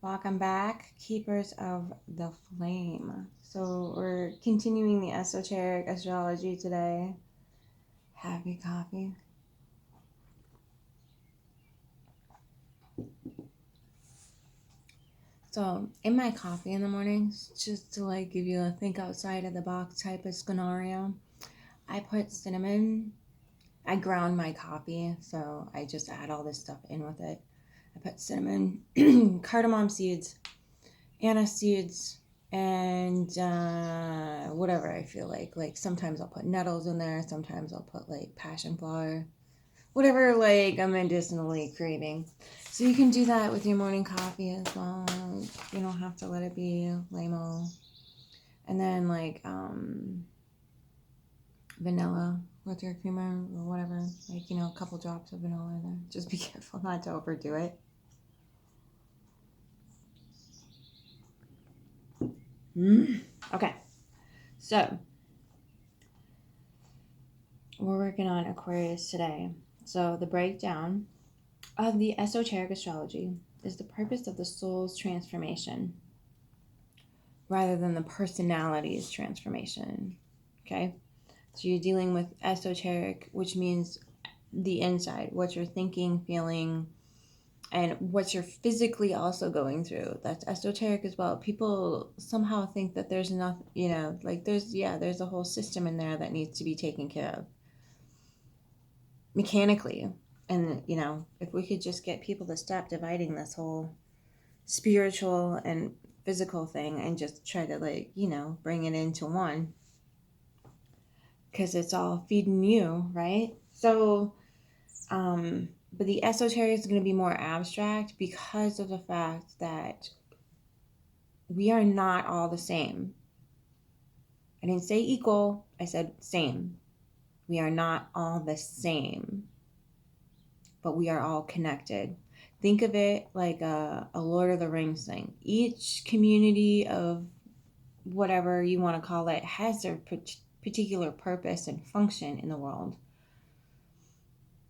Welcome back, Keepers of the Flame. So we're continuing the esoteric astrology today. Happy coffee. So in my coffee in the mornings, just to like give you a think outside of the box type of scenario, I put cinnamon. I ground my coffee, so I just add all this stuff in with it. I put cinnamon, cardamom seeds, anise seeds, and whatever I feel like. Like sometimes I'll put nettles in there, sometimes I'll put like passion flower, whatever like I'm medicinally craving. So you can do that with your morning coffee as well. You don't have to let it be lame-o. And then like vanilla with your creamer or whatever, like, you know, a couple drops of vanilla in there. Just be careful not to overdo it. Okay, so we're working on Aquarius today. So the breakdown of the esoteric astrology is the purpose of the soul's transformation rather than the personality's transformation. Okay, so you're dealing with esoteric, which means the inside, what you're thinking, feeling, and what you're physically also going through. That's esoteric as well. People somehow think that there's enough, you know, like there's a whole system in there that needs to be taken care of mechanically. And, you know, if we could just get people to stop dividing this whole spiritual and physical thing and just try to, like, you know, bring it into one, because it's all feeding you, right? So, but the esoteric is going to be more abstract because of the fact that we are not all the same. I didn't say equal, I said same. We are not all the same, but we are all connected. Think of it like a Lord of the Rings thing. Each community of whatever you want to call it has their particular purpose and function in the world.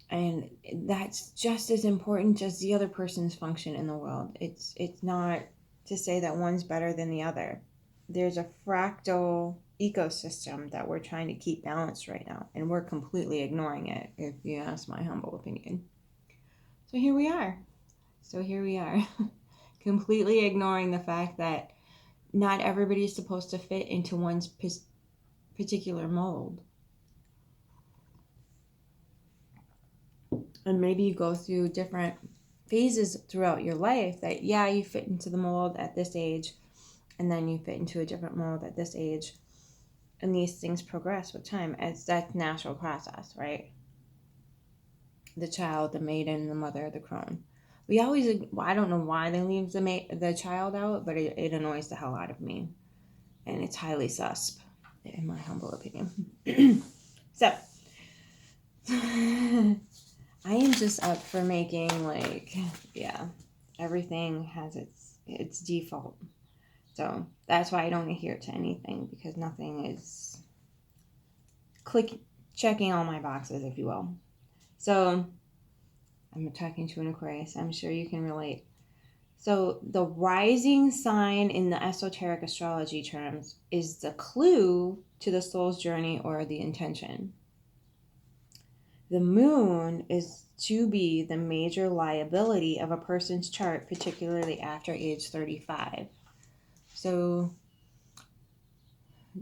And that's just as important as the other person's function in the world. It's not to say that one's better than the other. There's a fractal ecosystem that we're trying to keep balanced right now, and we're completely ignoring it, if you ask my humble opinion. So here we are. Completely ignoring the fact that not everybody's supposed to fit into one's particular mold. And maybe you go through different phases throughout your life that, yeah, you fit into the mold at this age, and then you fit into a different mold at this age. And these things progress with time. That's natural process, right? The child, the maiden, the mother, the crone. We always, I don't know why they leave the child out, but it annoys the hell out of me. And it's highly susp, in my humble opinion. So, I am just up for making, like, yeah, everything has its default. So that's why I don't adhere to anything, because nothing is checking all my boxes, if you will. So I'm talking to an Aquarius. I'm sure you can relate. So the rising sign in the esoteric astrology terms is the clue to the soul's journey or the intention. The moon is to be the major liability of a person's chart, particularly after age 35. So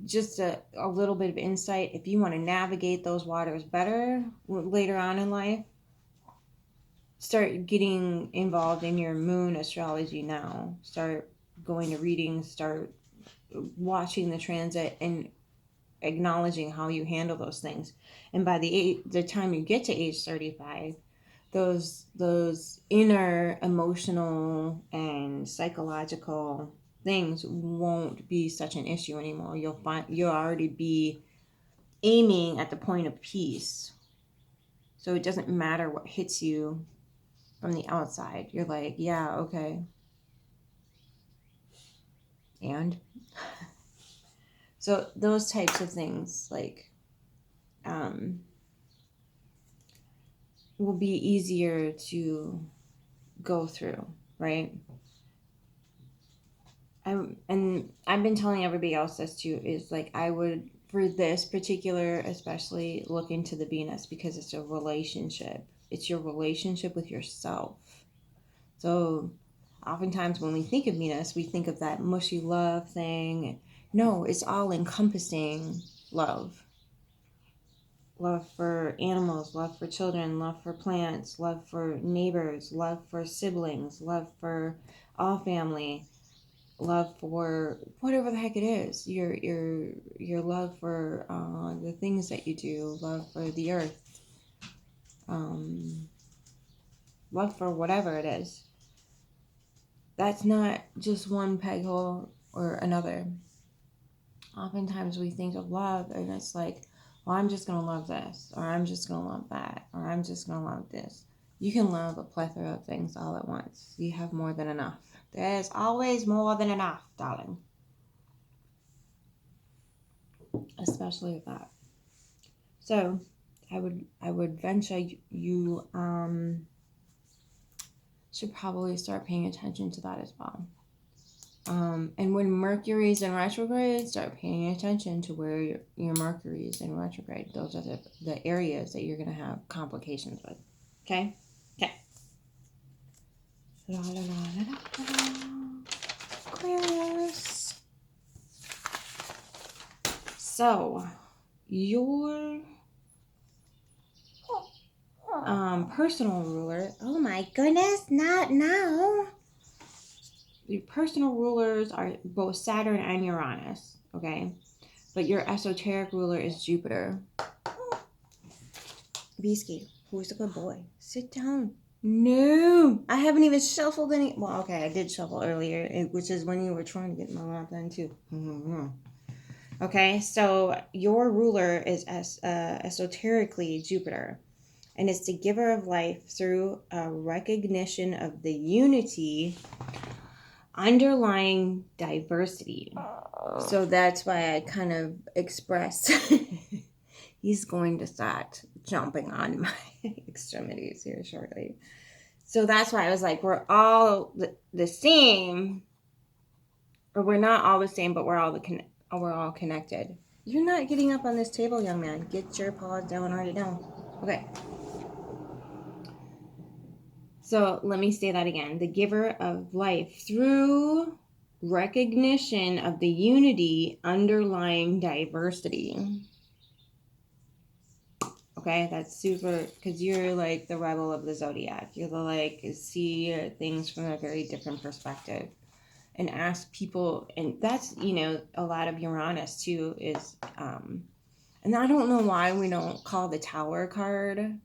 just a little bit of insight. If you want to navigate those waters better later on in life, start getting involved in your moon astrology now. Start going to readings, start watching the transit and acknowledging how you handle those things. And by the time you get to age 35, those inner emotional and psychological things won't be such an issue anymore. You'll already be aiming at the point of peace. So it doesn't matter what hits you from the outside. You're like, yeah, okay. And so those types of things, like, will be easier to go through, right? and I've been telling everybody else this too, is like I would, for this particular especially, look into the Venus, because it's a relationship. It's your relationship with yourself. So oftentimes when we think of Venus, we think of that mushy love thing. No, it's all encompassing love. Love for animals, love for children, love for plants, love for neighbors, love for siblings, love for all family, love for whatever the heck it is. Your love for the things that you do, love for the earth, love for whatever it is. That's not just one peg hole or another. Oftentimes we think of love and it's like, well, I'm just going to love this, or I'm just going to love that, or I'm just going to love this. You can love a plethora of things all at once. You have more than enough. There's always more than enough, darling. Especially with that. So I would venture you should probably start paying attention to that as well. And when Mercury's in retrograde, start paying attention to where your Mercury is in retrograde. Those are the areas that you're going to have complications with. Okay? Okay. Aquarius. So, your personal ruler. Oh my goodness, not now. Your personal rulers are both Saturn and Uranus, okay? But your esoteric ruler is Jupiter. Bisky, who's a good boy? Sit down. No, I haven't even shuffled any. Well, okay, I did shuffle earlier, which is when you were trying to get my lap done too. Okay, so your ruler is esoterically Jupiter, and it's the giver of life through a recognition of the unity underlying diversity. So that's why I kind of expressed he's going to start jumping on my extremities here shortly. So that's why I was like, we're all the same, or we're not all the same, but we're all connected. You're not getting up on this table, young man. Get your paws down right now. Okay. So let me say that again. The giver of life through recognition of the unity underlying diversity. Okay, that's super, because you're like the rebel of the zodiac. You're the like, see things from a very different perspective and ask people. And that's, a lot of Uranus too is, and I don't know why we don't call the Tower card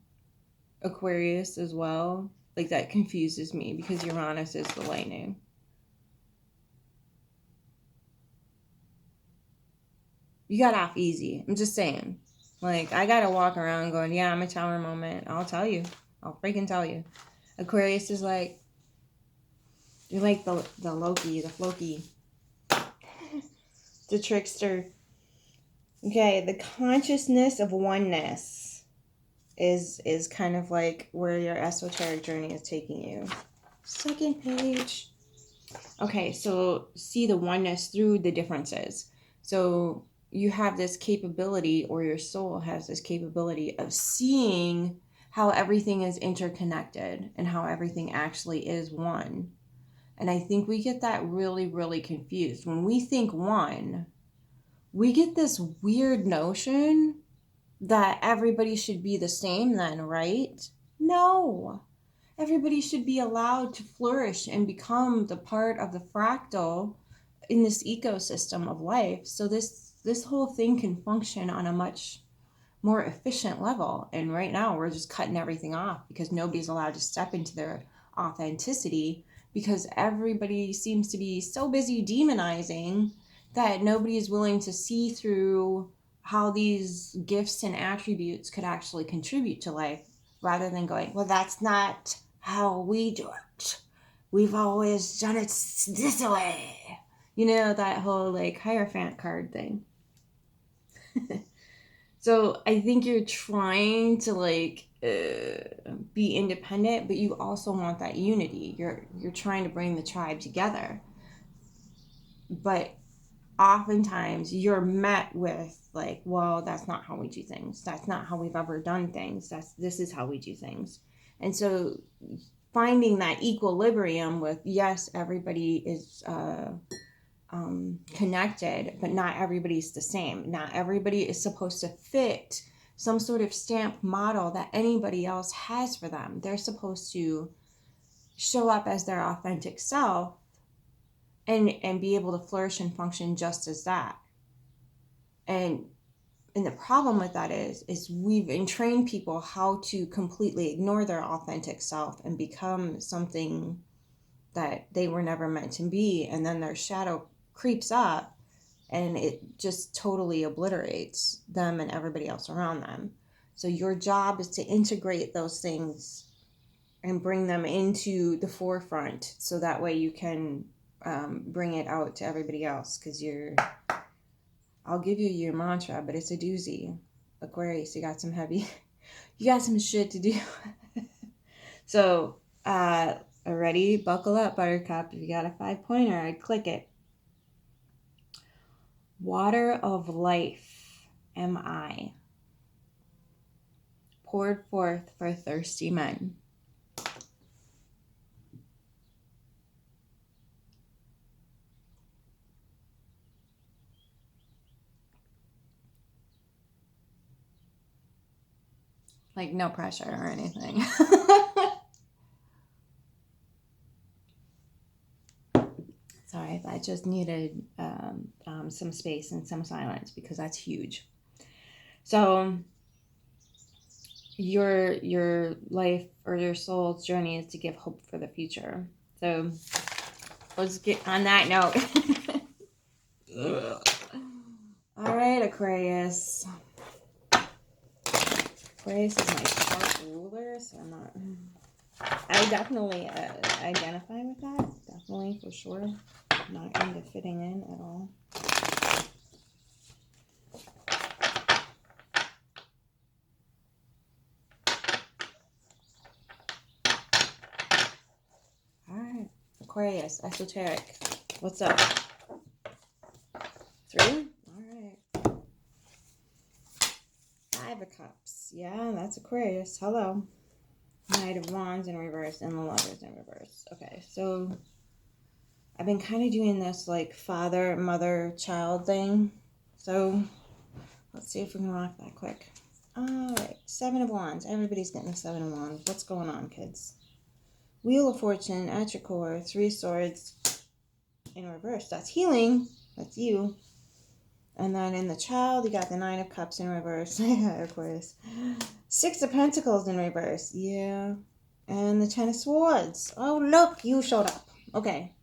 Aquarius as well. Like, that confuses me because Uranus is the lightning. You got off easy. I'm just saying. Like, I gotta walk around going, yeah, I'm a Tower moment. I'll tell you. I'll freaking tell you. Aquarius is like, you're like the Loki, the Floki. The trickster. Okay, the consciousness of oneness is kind of like where your esoteric journey is taking you. Second page. Okay, so see the oneness through the differences. So you have this capability, or your soul has this capability of seeing how everything is interconnected and how everything actually is one. And I think we get that really, really confused. When we think one, we get this weird notion that everybody should be the same then, right? No. Everybody should be allowed to flourish and become the part of the fractal in this ecosystem of life. So this whole thing can function on a much more efficient level. And right now we're just cutting everything off because nobody's allowed to step into their authenticity, because everybody seems to be so busy demonizing that nobody is willing to see through how these gifts and attributes could actually contribute to life, rather than going, well, that's not how we do it. We've always done it this way. That whole like Hierophant card thing. So I think you're trying to like be independent, but you also want that unity. You're trying to bring the tribe together. But oftentimes you're met with like, well, that's not how we do things. That's not how we've ever done things. This is how we do things. And so finding that equilibrium with, yes, everybody is connected, but not everybody's the same. Not everybody is supposed to fit some sort of stamp model that anybody else has for them. They're supposed to show up as their authentic self and be able to flourish and function just as that. And the problem with that is we've entrained people how to completely ignore their authentic self and become something that they were never meant to be, and then their shadow creeps up and it just totally obliterates them and everybody else around them. So your job is to integrate those things and bring them into the forefront, so that way you can bring it out to everybody else. Because I'll give you your mantra, but it's a doozy. Aquarius, you got some shit to do. So, ready? Buckle up, Buttercup. If you got a 5-pointer, I'd click it. Water of life am I, poured forth for thirsty men. Like, no pressure or anything. Sorry, I just needed some space and some silence because that's huge. So your life or your soul's journey is to give hope for the future. So let's get on that note. All right, Aquarius. Aquarius is my chart ruler, so I definitely identify with that. Definitely, for sure. Not into fitting in at all. All right, Aquarius, esoteric. What's up? 3? All right. 5 of Cups. Yeah, that's Aquarius. Hello. Knight of Wands in reverse and the Lovers in reverse. Okay, so I've been kind of doing this like father, mother, child thing. So let's see if we can rock that quick. All right, 7 of Wands. Everybody's getting a 7 of Wands. What's going on, kids? Wheel of Fortune at your core. 3 Swords in reverse. That's healing. That's you. And then in the child, you got the 9 of Cups in reverse. Aquarius. 6 of Pentacles in reverse. Yeah. And the 10 of Swords. Oh, look, you showed up. Okay.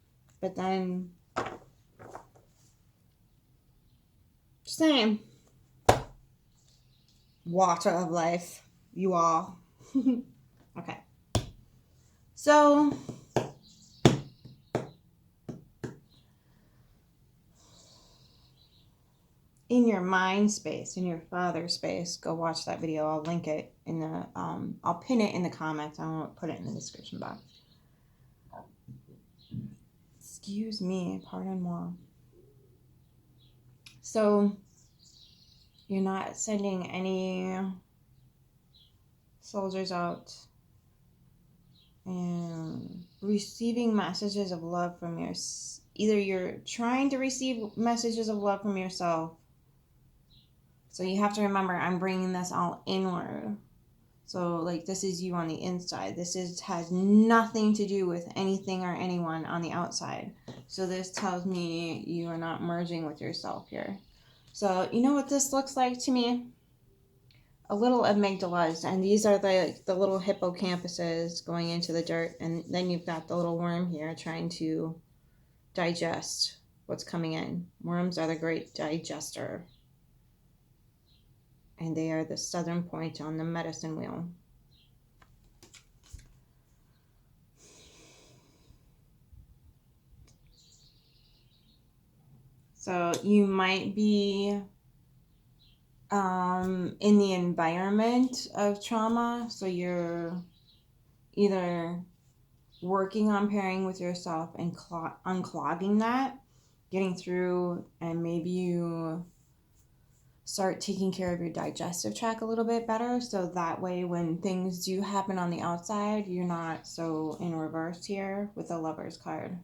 But then, same. Water of life. You all. Okay. So, in your mind space, in your father space, go watch that video. I'll link it in the, I'll pin it in the comments. I won't put it in the description box. Excuse me, pardon-moi. So, you're not sending any soldiers out and receiving messages of love from either you're trying to receive messages of love from yourself. So you have to remember, I'm bringing this all inward. So like, this is you on the inside. This has nothing to do with anything or anyone on the outside. So this tells me you are not merging with yourself here. So you know what this looks like to me? A little amygdalas, and these are the little hippocampuses going into the dirt, and then you've got the little worm here trying to digest what's coming in. Worms are the great digester, and they are the southern point on the medicine wheel. So you might be in the environment of trauma, so you're either working on pairing with yourself and unclogging that, getting through, and maybe you start taking care of your digestive tract a little bit better, so that way when things do happen on the outside, you're not so in reverse here with the Lover's card.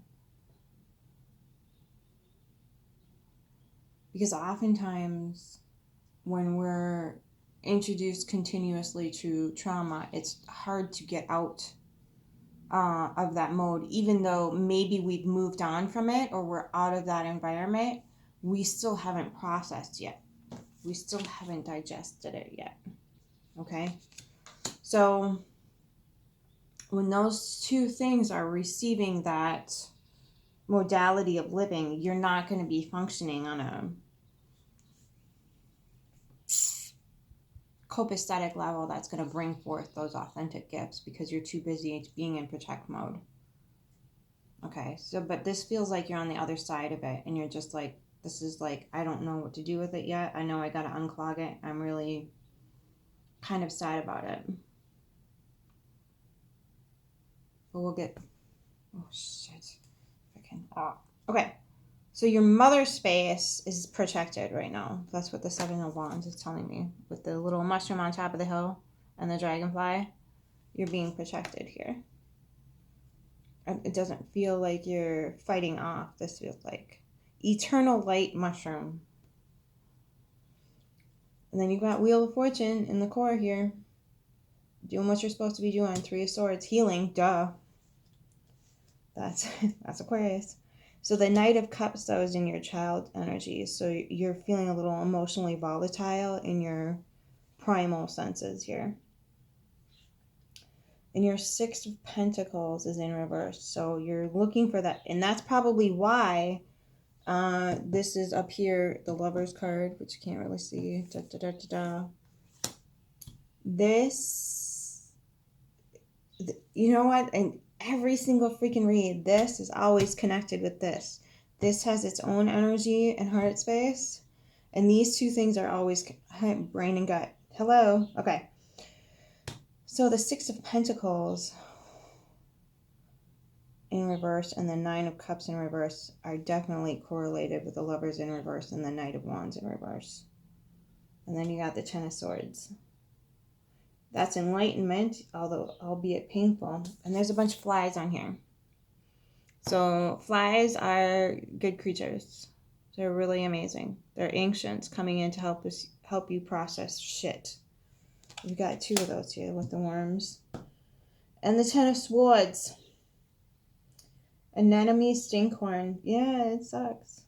Because oftentimes when we're introduced continuously to trauma, it's hard to get out of that mode. Even though maybe we've moved on from it or we're out of that environment, we still haven't processed yet. We still haven't digested it yet. Okay? So when those two things are receiving that modality of living, you're not going to be functioning on a copacetic level that's going to bring forth those authentic gifts because you're too busy being in protect mode. Okay, so but this feels like you're on the other side of it and you're just like, this is like, I don't know what to do with it yet. I know I got to unclog it. I'm really kind of sad about it. But we'll get, oh shit. Okay, so your mother space is protected right now. That's what the Seven of Wands is telling me. With the little mushroom on top of the hill and the dragonfly, you're being protected here. It doesn't feel like you're fighting off. This feels like eternal light mushroom. And then you've got Wheel of Fortune in the core here. Doing what you're supposed to be doing. Three of Swords. Healing. Duh. That's Aquarius. So the Knight of Cups, though, is in your child energy. So you're feeling a little emotionally volatile in your primal senses here. And your Six of Pentacles is in reverse. So you're looking for that. And that's probably why this is up here, the Lover's card, which you can't really see. Da, da, da, da, da. This, you know what? And every single freaking read, this is always connected with this. This has its own energy and heart space. And these two things are always brain and gut. Hello? Okay. So the Six of Pentacles in reverse and the Nine of Cups in reverse are definitely correlated with the Lovers in reverse and the Knight of Wands in reverse. And then you got the Ten of Swords. That's enlightenment, although albeit painful. And there's a bunch of flies on here. So flies are good creatures. They're really amazing. They're ancients coming in to help you process shit. We've got two of those here with the worms. And the Ten of Swords. Anemone stinkhorn. Yeah, it sucks.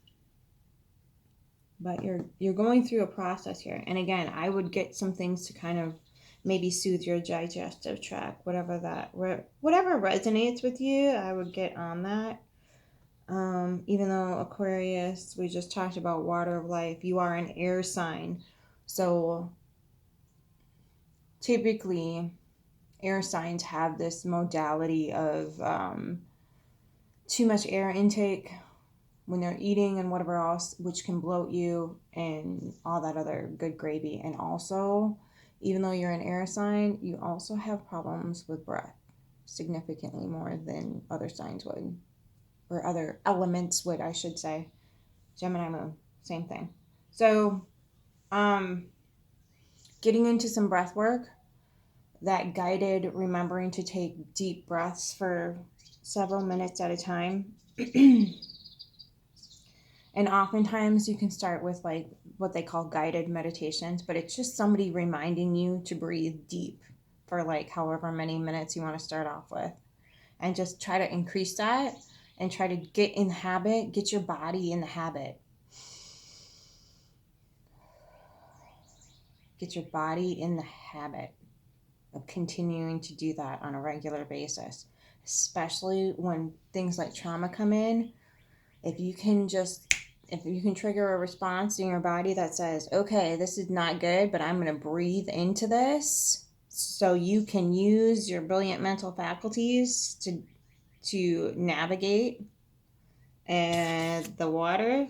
But you're going through a process here. And again, I would get some things to kind of maybe soothe your digestive tract, whatever resonates with you, I would get on that. Even though Aquarius, we just talked about water of life, you are an air sign. So typically air signs have this modality of too much air intake when they're eating and whatever else, which can bloat you and all that other good gravy. And also, even though you're an air sign, you also have problems with breath significantly more than other signs would, or other elements would, I should say. Gemini moon, same thing. So, getting into some breath work, that guided remembering to take deep breaths for several minutes at a time. And oftentimes you can start with like what they call guided meditations, but it's just somebody reminding you to breathe deep for like however many minutes you want to start off with. And just try to increase that and try to get your body in the habit. Get your body in the habit of continuing to do that on a regular basis, especially when things like trauma come in. If you can trigger a response in your body that says, okay, this is not good, but I'm going to breathe into this, so you can use your brilliant mental faculties to navigate and the water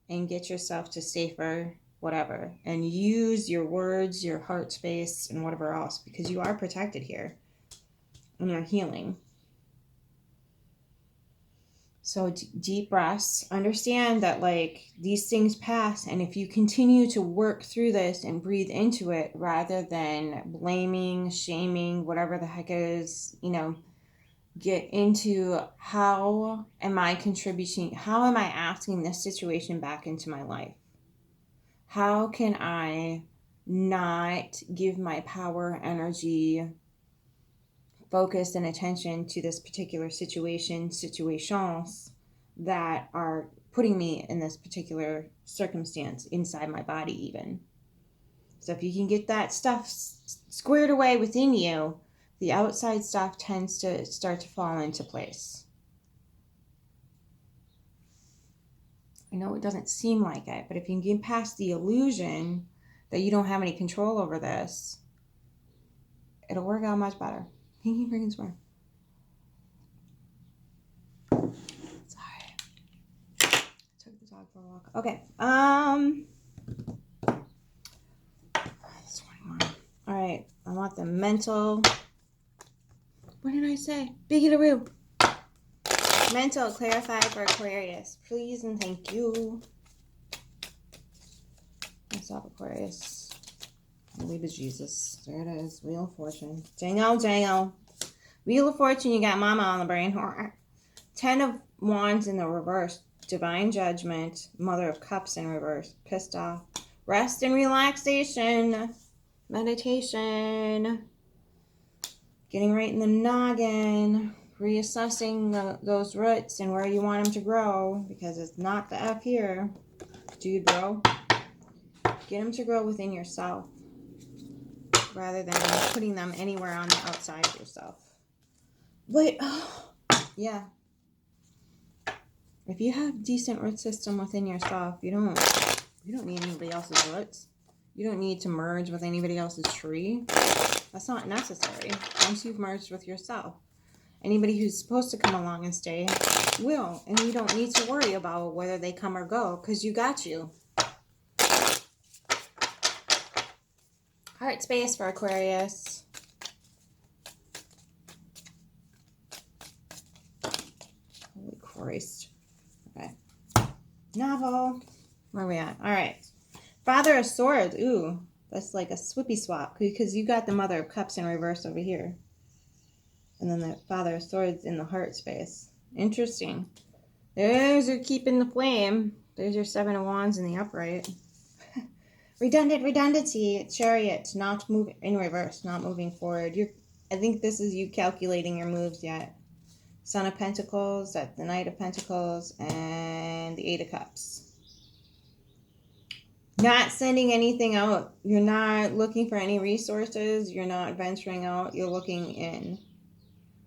and get yourself to safer whatever, and use your words, your heart space, and whatever else, because you are protected here and you're healing. So deep breaths. Understand that like these things pass, and if you continue to work through this and breathe into it rather than blaming, shaming, whatever the heck it is, you know, get into how am I contributing, how am I asking this situation back into my life? How can I not give my power, energy, focus, and attention to this particular situations that are putting me in this particular circumstance inside my body even. So if you can get that stuff squared away within you, the outside stuff tends to start to fall into place. I know it doesn't seem like it, but if you can get past the illusion that you don't have any control over this, it'll work out much better. Pinky freaking swear. Sorry. Took the dog for a walk. Okay. All right. I want the mental. What did I say? Biggie-laroo. Mental clarified for Aquarius. Please and thank you. What's up, Aquarius? I believe it's Jesus. There it is. Wheel of Fortune. Jango. Wheel of Fortune, you got Mama on the brain. 10 of Wands in the reverse. Divine Judgment. Mother of Cups in reverse. Pissed off. Rest and relaxation. Meditation. Getting right in the noggin. Reassessing those roots and where you want them to grow. Because it's not the F here. Dude, bro. Get them to grow within yourself. Rather than putting them anywhere on the outside of yourself. But, yeah. If you have decent root system within yourself, you don't need anybody else's roots. You don't need to merge with anybody else's tree. That's not necessary. Once you've merged with yourself, anybody who's supposed to come along and stay will. And you don't need to worry about whether they come or go, because you got you. Heart space for Aquarius. Holy Christ. Okay. Novel. Where are we at? All right. Father of Swords. Ooh, that's like a swippy swap because you got the Mother of Cups in reverse over here. And then the Father of Swords in the heart space. Interesting. There's your keeping the flame. There's your Seven of Wands in the upright. Redundancy. Chariot. Not moving in reverse. Not moving forward. I think this is you calculating your moves yet. Son of Pentacles. That's the Knight of Pentacles. And the Eight of Cups. Not sending anything out. You're not looking for any resources. You're not venturing out. You're looking in.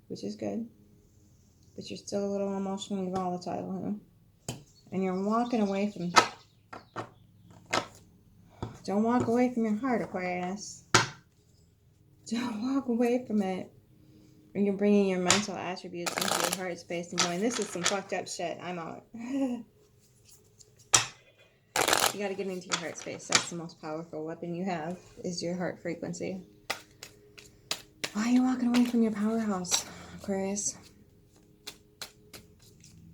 Which is good. But you're still a little emotionally volatile, huh? And you're walking away from... Don't walk away from your heart, Aquarius. Don't walk away from it. Or you're bringing your mental attributes into your heart space and going, this is some fucked up shit. I'm out. You got to get into your heart space. That's the most powerful weapon you have, is your heart frequency. Why are you walking away from your powerhouse, Aquarius?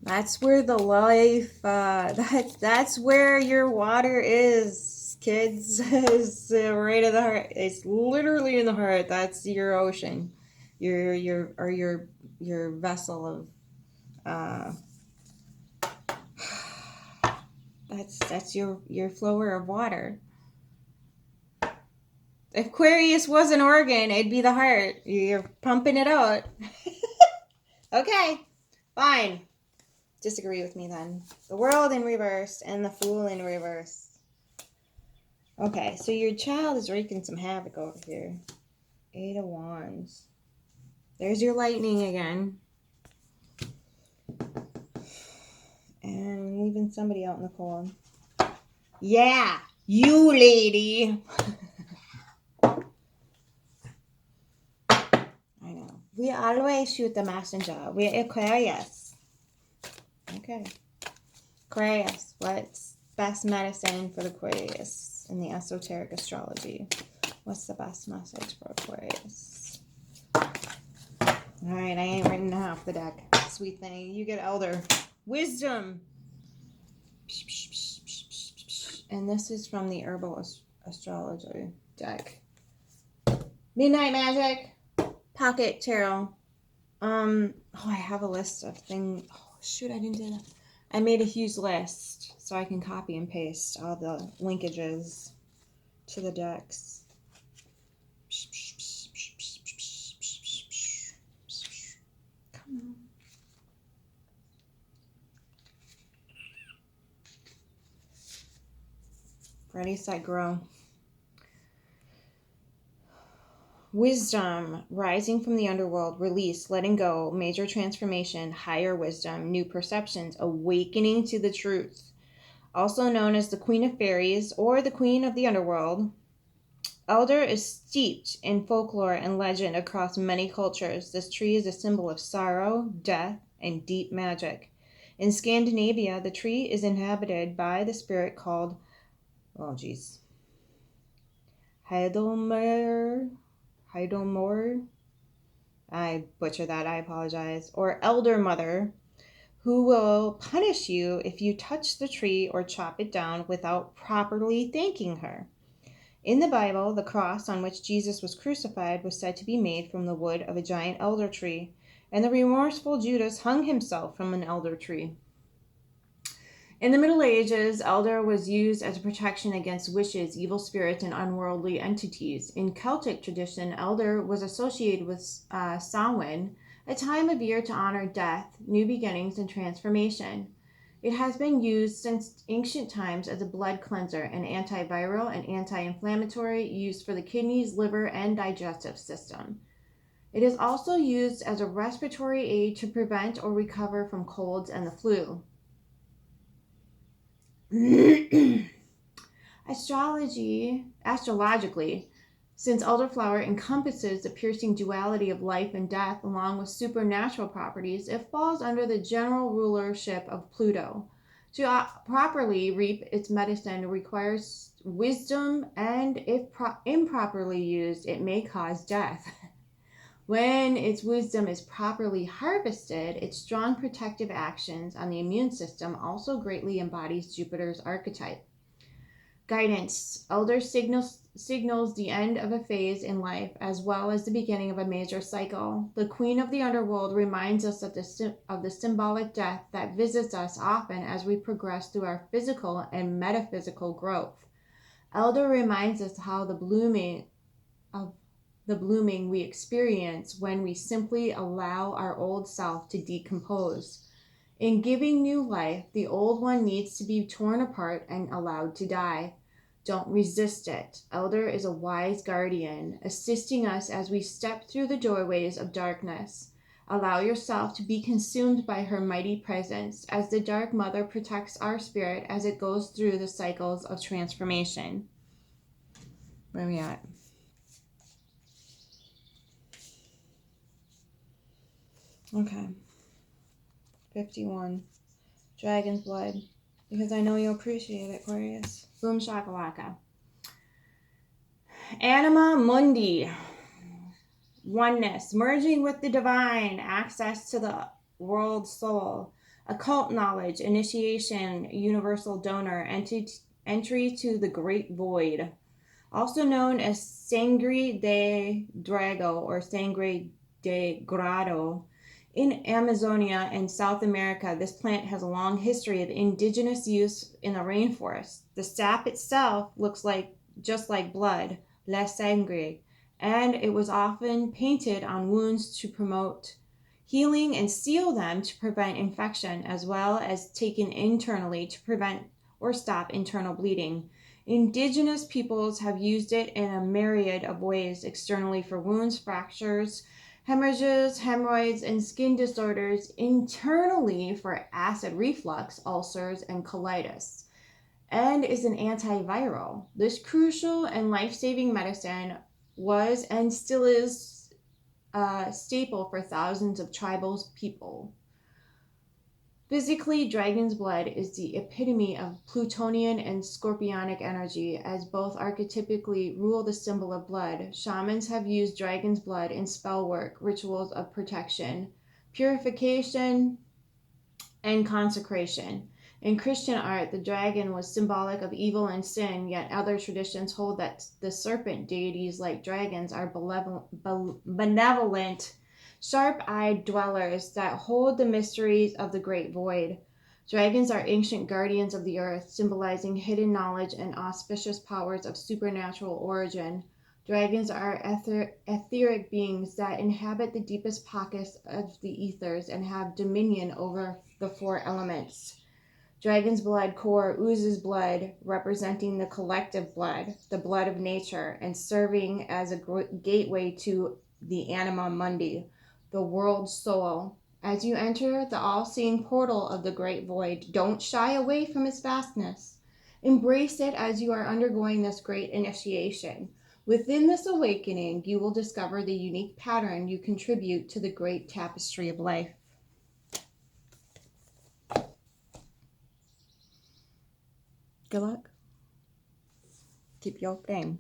That's where the life, that's where your water is, kids. It's right in the heart. It's literally in the heart. That's your ocean. Your vessel of, that's your flower of water. If Aquarius was an organ, it'd be the heart. You're pumping it out. Okay, fine. Disagree with me then. The World in reverse and the Fool in reverse. Okay, so your child is wreaking some havoc over here. Eight of Wands. There's your lightning again. And leaving somebody out in the cold. Yeah, you lady. I know. We always shoot the messenger. We're Aquarius. Okay. Aquarius. What's best medicine for the Aquarius in the esoteric astrology? What's the best message for Aquarius? Alright, I ain't written half the deck. Sweet thing. You get Elder. Wisdom. And this is from the Herbal Astrology deck. Midnight Magic. Pocket Tarot. Oh, I have a list of things. Oh, shoot, I didn't do that. I made a huge list so I can copy and paste all the linkages to the decks. Come on. Ready, set, grow. Wisdom, rising from the underworld, release, letting go, major transformation, higher wisdom, new perceptions, awakening to the truth. Also known as the Queen of Fairies or the Queen of the Underworld. Elder is steeped in folklore and legend across many cultures. This tree is a symbol of sorrow, death, and deep magic. In Scandinavia, the tree is inhabited by the spirit called, Heidelmar. I butchered that, I apologize. Or Elder Mother, who will punish you if you touch the tree or chop it down without properly thanking her. In the Bible, the cross on which Jesus was crucified was said to be made from the wood of a giant elder tree, and the remorseful Judas hung himself from an elder tree. In the Middle Ages, elder was used as a protection against witches, evil spirits, and unworldly entities. In Celtic tradition, elder was associated with Samhain, a time of year to honor death, new beginnings, and transformation. It has been used since ancient times as a blood cleanser, an antiviral and anti-inflammatory used for the kidneys, liver, and digestive system. It is also used as a respiratory aid to prevent or recover from colds and the flu. Astrologically, since elderflower encompasses the piercing duality of life and death along with supernatural properties, it falls under the general rulership of Pluto. To properly reap its medicine requires wisdom, and if improperly used, it may cause death. When its wisdom is properly harvested, its strong protective actions on the immune system also greatly embodies Jupiter's archetype. Guidance. Elder signals the end of a phase in life as well as the beginning of a major cycle. The Queen of the Underworld reminds us of the symbolic death that visits us often as we progress through our physical and metaphysical growth. Elder reminds us how the blooming we experience when we simply allow our old self to decompose. In giving new life, the old one needs to be torn apart and allowed to die. Don't resist it. Elder is a wise guardian, assisting us as we step through the doorways of darkness. Allow yourself to be consumed by her mighty presence as the Dark Mother protects our spirit as it goes through the cycles of transformation. Where are we at? Okay. 51. Dragon's blood. Because I know you'll appreciate it, Aquarius. Boom shakalaka. Anima mundi. Oneness. Merging with the divine. Access to the world soul. Occult knowledge. Initiation. Universal donor. Entry to the great void. Also known as Sangre de Drago or Sangre de Grado. In Amazonia and South America, this plant has a long history of indigenous use in the rainforest. The sap itself looks just like blood, la sangre, and it was often painted on wounds to promote healing and seal them to prevent infection, as well as taken internally to prevent or stop internal bleeding. Indigenous peoples have used it in a myriad of ways, externally for wounds, fractures, hemorrhages, hemorrhoids, and skin disorders, internally for acid reflux, ulcers, and colitis, and is an antiviral. This crucial and life-saving medicine was and still is a staple for thousands of tribal people. Physically, dragon's blood is the epitome of Plutonian and Scorpionic energy, as both archetypically rule the symbol of blood. Shamans have used dragon's blood in spell work, rituals of protection, purification, and consecration. In Christian art, the dragon was symbolic of evil and sin, yet other traditions hold that the serpent deities, like dragons, are benevolent, sharp eyed dwellers that hold the mysteries of the great void. Dragons are ancient guardians of the earth, symbolizing hidden knowledge and auspicious powers of supernatural origin. Dragons are etheric beings that inhabit the deepest pockets of the ethers and have dominion over the four elements. Dragon's blood core oozes blood, representing the collective blood, the blood of nature, and serving as a gateway to the anima mundi, the world soul. As you enter the all-seeing portal of the great void, don't shy away from its vastness. Embrace it as you are undergoing this great initiation. Within this awakening, you will discover the unique pattern you contribute to the great tapestry of life. Good luck. Keep your game.